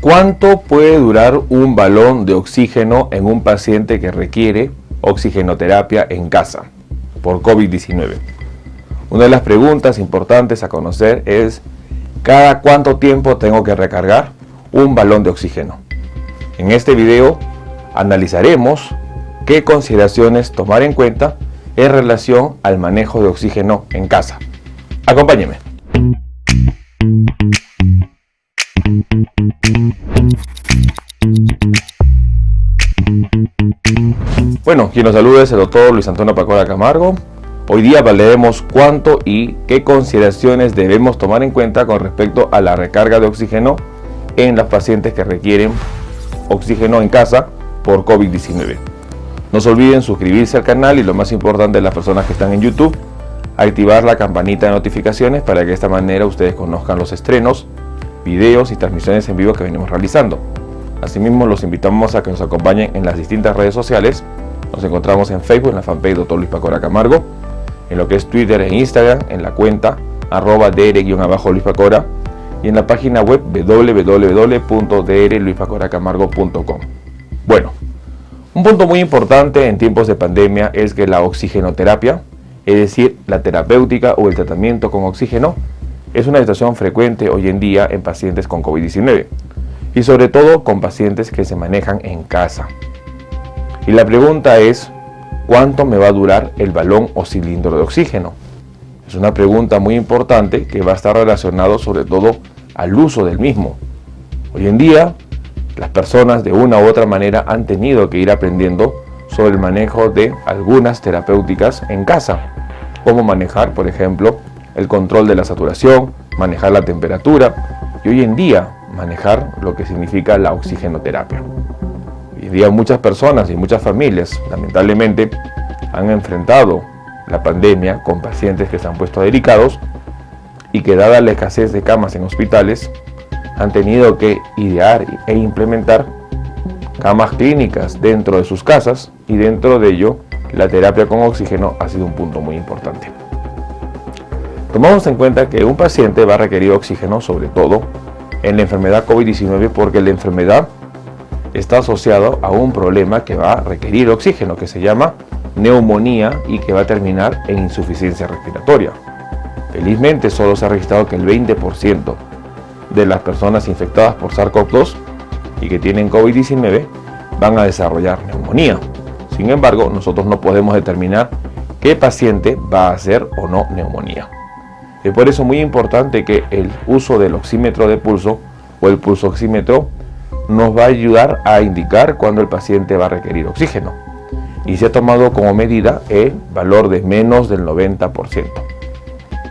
¿Cuánto puede durar un balón de oxígeno en un paciente que requiere oxigenoterapia en casa por COVID-19? Una de las preguntas importantes a conocer es ¿cada cuánto tiempo tengo que recargar un balón de oxígeno? En este video analizaremos qué consideraciones tomar en cuenta en relación al manejo de oxígeno en casa. Acompáñeme. Bueno, quien nos saluda es el doctor Luis Antonio Pacora Camargo. Hoy día hablaremos cuánto y qué consideraciones debemos tomar en cuenta con respecto a la recarga de oxígeno en los pacientes que requieren oxígeno en casa por COVID-19. No se olviden suscribirse al canal y lo más importante, las personas que están en YouTube, activar la campanita de notificaciones para que de esta manera ustedes conozcan los estrenos, videos y transmisiones en vivo que venimos realizando. Asimismo, los invitamos a que nos acompañen en las distintas redes sociales. Nos encontramos en Facebook, en la fanpage Dr. Luis Pacora Camargo, en lo que es Twitter e Instagram, en la cuenta @dr_luispacora y en la página web www.drluispacoracamargo.com. Bueno, un punto muy importante en tiempos de pandemia es que la oxigenoterapia, es decir, la terapéutica o el tratamiento con oxígeno, es una situación frecuente hoy en día en pacientes con COVID-19 y sobre todo con pacientes que se manejan en casa. Y la pregunta es, ¿cuánto me va a durar el balón o cilindro de oxígeno? Es una pregunta muy importante que va a estar relacionado sobre todo al uso del mismo. Hoy en día, las personas de una u otra manera han tenido que ir aprendiendo sobre el manejo de algunas terapéuticas en casa. Cómo manejar, por ejemplo, el control de la saturación, manejar la temperatura y hoy en día manejar lo que significa la oxigenoterapia. Hoy en día muchas personas y muchas familias, lamentablemente, han enfrentado la pandemia con pacientes que se han puesto delicados y que, dada la escasez de camas en hospitales, han tenido que idear e implementar camas clínicas dentro de sus casas, y dentro de ello la terapia con oxígeno ha sido un punto muy importante. Tomamos en cuenta que un paciente va a requerir oxígeno sobre todo en la enfermedad COVID-19 porque la enfermedad está asociada a un problema que va a requerir oxígeno, que se llama neumonía y que va a terminar en insuficiencia respiratoria. Felizmente solo se ha registrado que el 20% de las personas infectadas por SARS-CoV-2 y que tienen COVID-19 van a desarrollar neumonía. Sin embargo, nosotros no podemos determinar qué paciente va a hacer o no neumonía. Es por eso muy importante que el uso del oxímetro de pulso o el pulsoxímetro nos va a ayudar a indicar cuándo el paciente va a requerir oxígeno. Y se ha tomado como medida el valor de menos del 90%.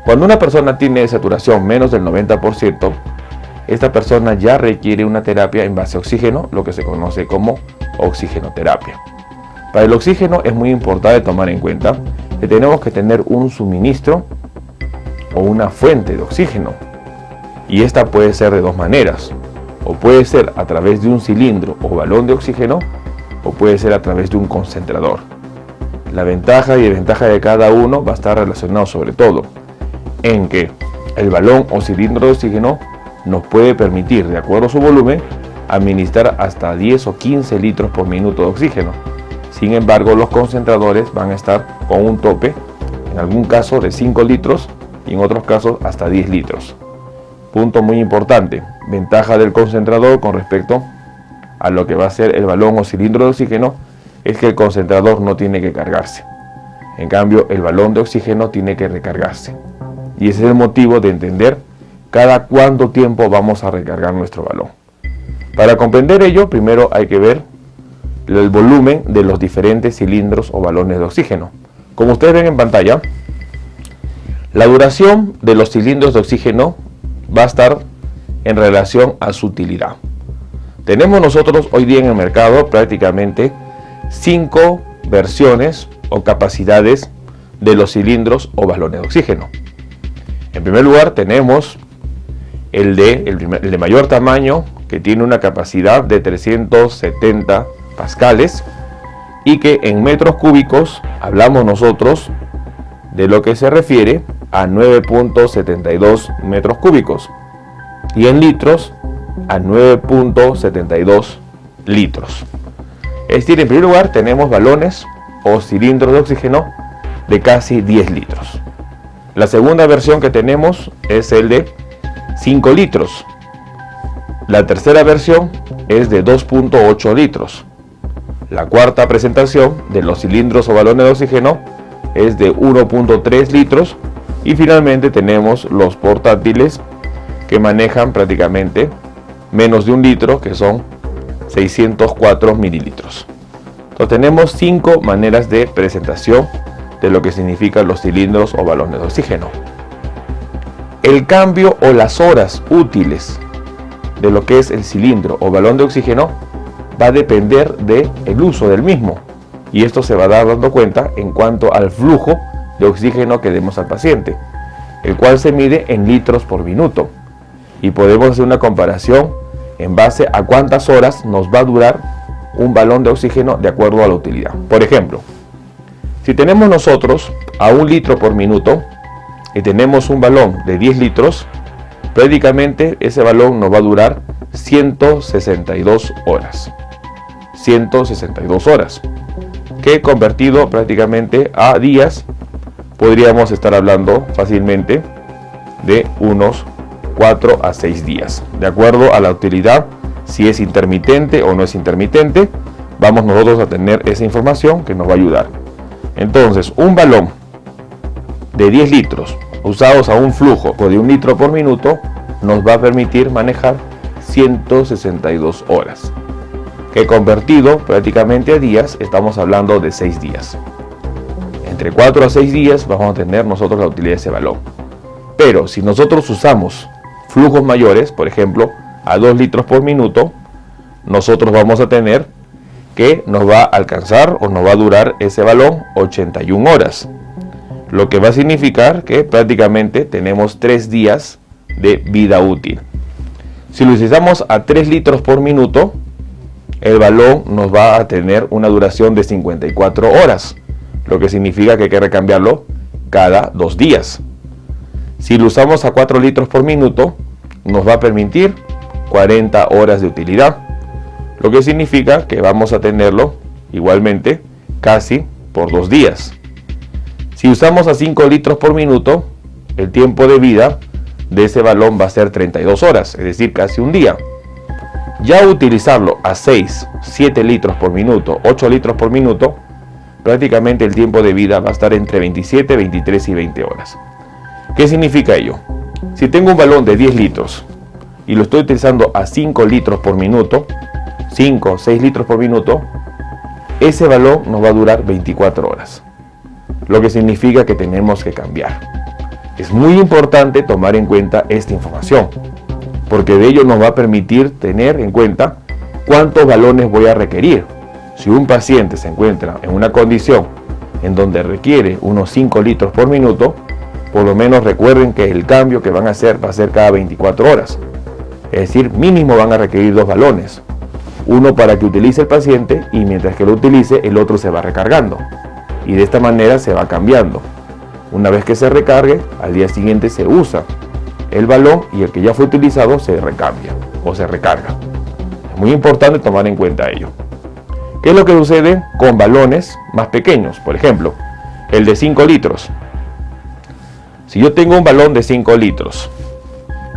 Cuando una persona tiene saturación menos del 90%, esta persona ya requiere una terapia en base a oxígeno, lo que se conoce como oxigenoterapia. Para el oxígeno es muy importante tomar en cuenta que tenemos que tener un suministro o una fuente de oxígeno. Y esta puede ser de dos maneras. O puede ser a través de un cilindro o balón de oxígeno, o puede ser a través de un concentrador. La ventaja y desventaja de cada uno va a estar relacionado sobre todo en que el balón o cilindro de oxígeno nos puede permitir, de acuerdo a su volumen, administrar hasta 10 o 15 litros por minuto de oxígeno. Sin embargo, los concentradores van a estar con un tope, en algún caso de 5 litros y en otros casos hasta 10 litros. Punto muy importante, ventaja del concentrador con respecto a lo que va a ser el balón o cilindro de oxígeno es que el concentrador no tiene que cargarse. En cambio, el balón de oxígeno tiene que recargarse. Y ese es el motivo de entender cada cuánto tiempo vamos a recargar nuestro balón. Para comprender ello, primero hay que ver el volumen de los diferentes cilindros o balones de oxígeno. Como ustedes ven en pantalla, la duración de los cilindros de oxígeno va a estar en relación a su utilidad. Tenemos nosotros hoy día en el mercado prácticamente 5 versiones o capacidades de los cilindros o balones de oxígeno. En primer lugar tenemos el de mayor tamaño, que tiene una capacidad de 370 pascales y que en metros cúbicos hablamos nosotros de lo que se refiere a 9.72 metros cúbicos y en litros a 9.72 litros. Es decir, en primer lugar tenemos balones o cilindros de oxígeno de casi 10 litros. La segunda versión que tenemos es el de 5 litros. La tercera versión es de 2.8 litros. La cuarta presentación de los cilindros o balones de oxígeno es de 1.3 litros. Y finalmente tenemos los portátiles que manejan prácticamente menos de un litro, que son 604 mililitros. Entonces tenemos 5 maneras de presentación de lo que significan los cilindros o balones de oxígeno. El cambio o las horas útiles de lo que es el cilindro o balón de oxígeno va a depender del uso del mismo, y esto se va a dar dando cuenta en cuanto al flujo de oxígeno que demos al paciente, el cual se mide en litros por minuto, y podemos hacer una comparación en base a cuántas horas nos va a durar un balón de oxígeno de acuerdo a la utilidad. Por ejemplo, si tenemos nosotros a 1 litro por minuto y tenemos un balón de 10 litros, prácticamente ese balón nos va a durar 162 horas. 162 horas, que convertido prácticamente a días, podríamos estar hablando fácilmente de unos 4 a 6 días, de acuerdo a la utilidad, si es intermitente o no es intermitente. Vamos nosotros a tener esa información que nos va a ayudar. Entonces, un balón de 10 litros usados a un flujo de 1 litro por minuto nos va a permitir manejar 162 horas, que convertido prácticamente a días, estamos hablando de 6 días. Entre 4 a 6 días vamos a tener nosotros la utilidad de ese balón. Pero si nosotros usamos flujos mayores, por ejemplo, a 2 litros por minuto, nosotros vamos a tener que nos va a alcanzar o nos va a durar ese balón 81 horas. Lo que va a significar que prácticamente tenemos 3 días de vida útil. Si lo utilizamos a 3 litros por minuto, el balón nos va a tener una duración de 54 horas. Lo que significa que hay que recambiarlo cada 2 días. Si lo usamos a 4 litros por minuto, nos va a permitir 40 horas de utilidad, lo que significa que vamos a tenerlo igualmente casi por 2 días. Si usamos a 5 litros por minuto, el tiempo de vida de ese balón va a ser 32 horas, es decir, casi un día. Ya utilizarlo a 6, 7 litros por minuto, 8 litros por minuto, prácticamente el tiempo de vida va a estar entre 27, 23 y 20 horas. ¿Qué significa ello? Si tengo un balón de 10 litros y lo estoy utilizando a 5 litros por minuto, 5, 6 litros por minuto, ese balón nos va a durar 24 horas. Lo que significa que tenemos que cambiar. Es muy importante tomar en cuenta esta información, porque de ello nos va a permitir tener en cuenta cuántos balones voy a requerir. Si un paciente se encuentra en una condición en donde requiere unos 5 litros por minuto, por lo menos recuerden que el cambio que van a hacer va a ser cada 24 horas. Es decir, mínimo van a requerir 2 balones. Uno para que utilice el paciente y mientras que lo utilice, el otro se va recargando. Y de esta manera se va cambiando. Una vez que se recargue, al día siguiente se usa el balón y el que ya fue utilizado se recambia o se recarga. Es muy importante tomar en cuenta ello. ¿Qué es lo que sucede con balones más pequeños? Por ejemplo, el de 5 litros. Si yo tengo un balón de 5 litros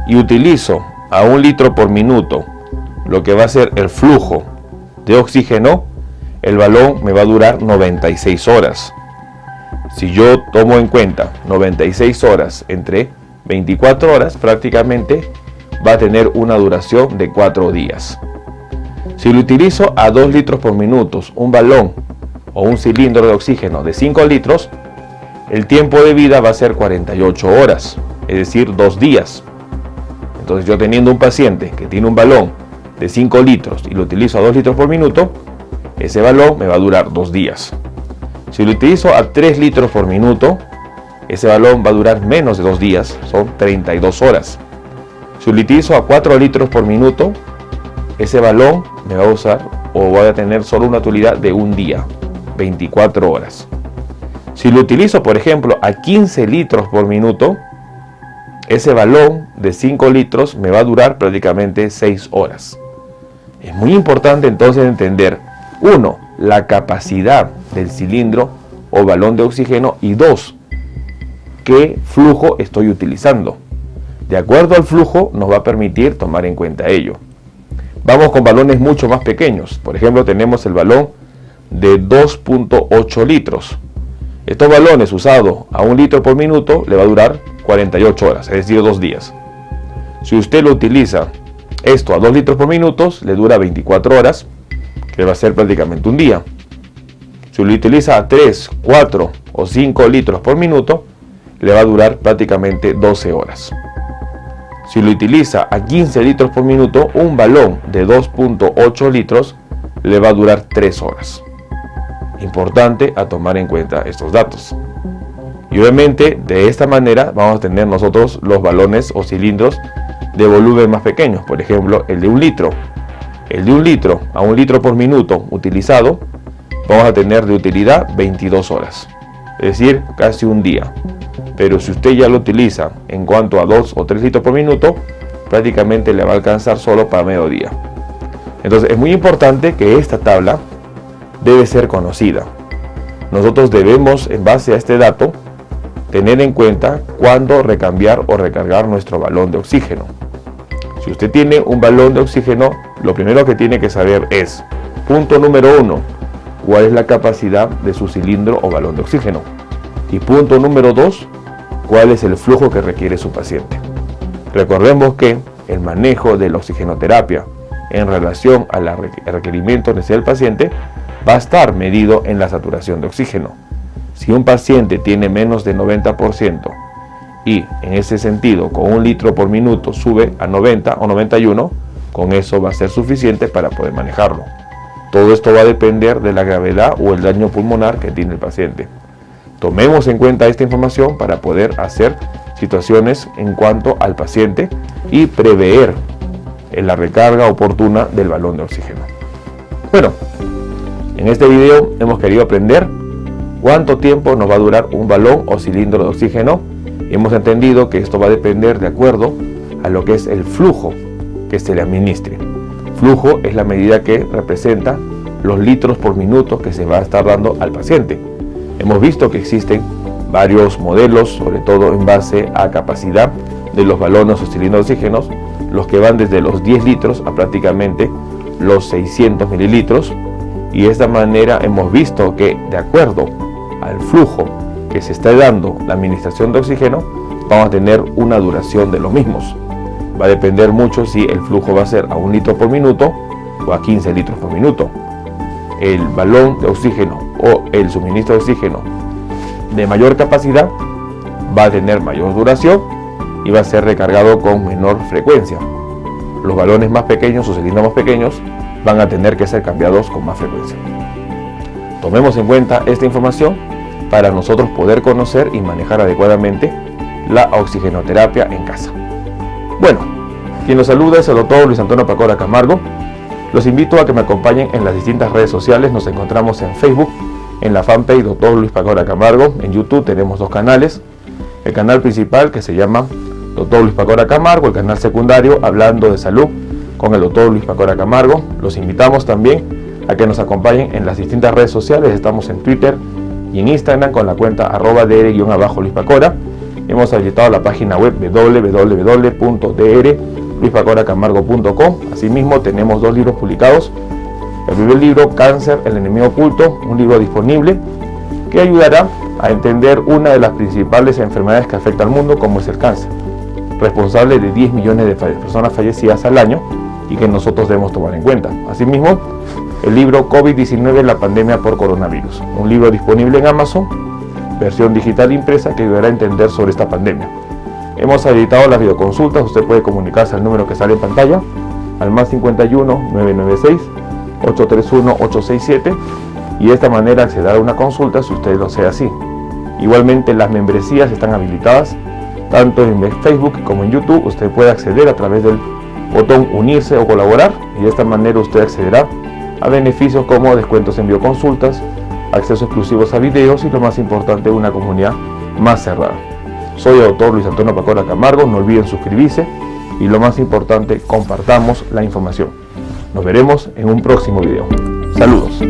y utilizo a 1 litro por minuto lo que va a ser el flujo de oxígeno, el balón me va a durar 96 horas. Si yo tomo en cuenta 96 horas entre 24 horas, prácticamente va a tener una duración de 4 días. Si lo utilizo a 2 litros por minuto, un balón o un cilindro de oxígeno de 5 litros, el tiempo de vida va a ser 48 horas, es decir, 2 días. Entonces yo teniendo un paciente que tiene un balón de 5 litros y lo utilizo a 2 litros por minuto, ese balón me va a durar 2 días. Si lo utilizo a 3 litros por minuto, ese balón va a durar menos de 2 días, son 32 horas. Si lo utilizo a 4 litros por minuto, ese balón me va a usar o voy a tener solo una utilidad de un día, 24 horas. Si lo utilizo, por ejemplo, a 15 litros por minuto, ese balón de 5 litros me va a durar prácticamente 6 horas. Es muy importante entonces entender, 1, la capacidad del cilindro o balón de oxígeno, y 2, qué flujo estoy utilizando. De acuerdo al flujo nos va a permitir tomar en cuenta ello. Vamos con balones mucho más pequeños. Por ejemplo, tenemos el balón de 2.8 litros. Estos balones usados a 1 litro por minuto le va a durar 48 horas, es decir, 2 días. Si usted lo utiliza esto a 2 litros por minuto, le dura 24 horas, que va a ser prácticamente un día. Si lo utiliza a 3, 4 o 5 litros por minuto, le va a durar prácticamente 12 horas. Si lo utiliza a 15 litros por minuto, un balón de 2.8 litros le va a durar 3 horas. Importante a tomar en cuenta estos datos. Y obviamente de esta manera vamos a tener nosotros los balones o cilindros de volumen más pequeños. Por ejemplo, el de 1 litro. El de 1 litro a 1 litro por minuto utilizado, vamos a tener de utilidad 22 horas. Es decir, casi un día. Pero si usted ya lo utiliza en cuanto a 2 o 3 litros por minuto, prácticamente le va a alcanzar solo para mediodía. Entonces es muy importante que esta tabla debe ser conocida. Nosotros debemos, en base a este dato, tener en cuenta cuándo recambiar o recargar nuestro balón de oxígeno. Si usted tiene un balón de oxígeno, lo primero que tiene que saber es, punto número 1, cuál es la capacidad de su cilindro o balón de oxígeno. Y punto número 2, cuál es el flujo que requiere su paciente. Recordemos que el manejo de la oxigenoterapia en relación al requerimiento necesario del paciente va a estar medido en la saturación de oxígeno. Si un paciente tiene menos de 90% y en ese sentido con 1 litro por minuto sube a 90 o 91, con eso va a ser suficiente para poder manejarlo. Todo esto va a depender de la gravedad o el daño pulmonar que tiene el paciente. Tomemos en cuenta esta información para poder hacer situaciones en cuanto al paciente y prever en la recarga oportuna del balón de oxígeno. Bueno, en este video hemos querido aprender cuánto tiempo nos va a durar un balón o cilindro de oxígeno y hemos entendido que esto va a depender de acuerdo a lo que es el flujo que se le administre. Flujo es la medida que representa los litros por minuto que se va a estar dando al paciente. Hemos visto que existen varios modelos, sobre todo en base a capacidad de los balones o cilindros de oxígeno, los que van desde los 10 litros a prácticamente los 600 mililitros. Y de esta manera hemos visto que de acuerdo al flujo que se está dando la administración de oxígeno, vamos a tener una duración de los mismos. Va a depender mucho si el flujo va a ser a 1 litro por minuto o a 15 litros por minuto. El balón de oxígeno o el suministro de oxígeno de mayor capacidad va a tener mayor duración y va a ser recargado con menor frecuencia. Los balones más pequeños o cilindros más pequeños van a tener que ser cambiados con más frecuencia. Tomemos en cuenta esta información para nosotros poder conocer y manejar adecuadamente la oxigenoterapia en casa. Bueno, quien los saluda es el doctor Luis Antonio Pacora Camargo. Los invito a que me acompañen en las distintas redes sociales. Nos encontramos en Facebook, en la fanpage Dr. Luis Pacora Camargo. En YouTube tenemos 2 canales. El canal principal que se llama Dr. Luis Pacora Camargo, el canal secundario Hablando de Salud con el Dr. Luis Pacora Camargo. Los invitamos también a que nos acompañen en las distintas redes sociales. Estamos en Twitter y en Instagram con la cuenta @dr_Luis Pacora. Hemos habilitado la página web www.drluispacoracamargo.com. Asimismo tenemos 2 libros publicados. El primer libro, Cáncer, el enemigo oculto, un libro disponible que ayudará a entender una de las principales enfermedades que afecta al mundo, como es el cáncer, responsable de 10 millones de personas fallecidas al año y que nosotros debemos tomar en cuenta. Asimismo, el libro COVID-19, la pandemia por coronavirus, un libro disponible en Amazon, versión digital impresa que ayudará a entender sobre esta pandemia. Hemos habilitado las videoconsultas. Usted puede comunicarse al número que sale en pantalla, al +51 996 831 867, y de esta manera accederá a una consulta si usted lo desea así. Igualmente las membresías están habilitadas tanto en Facebook como en YouTube. Usted puede acceder a través del botón unirse o colaborar y de esta manera usted accederá a beneficios como descuentos en videoconsultas, acceso exclusivos a videos y lo más importante, una comunidad más cerrada. Soy el doctor Luis Antonio Pacora Camargo. No olviden suscribirse y lo más importante, compartamos la información. Nos veremos en un próximo video. Saludos.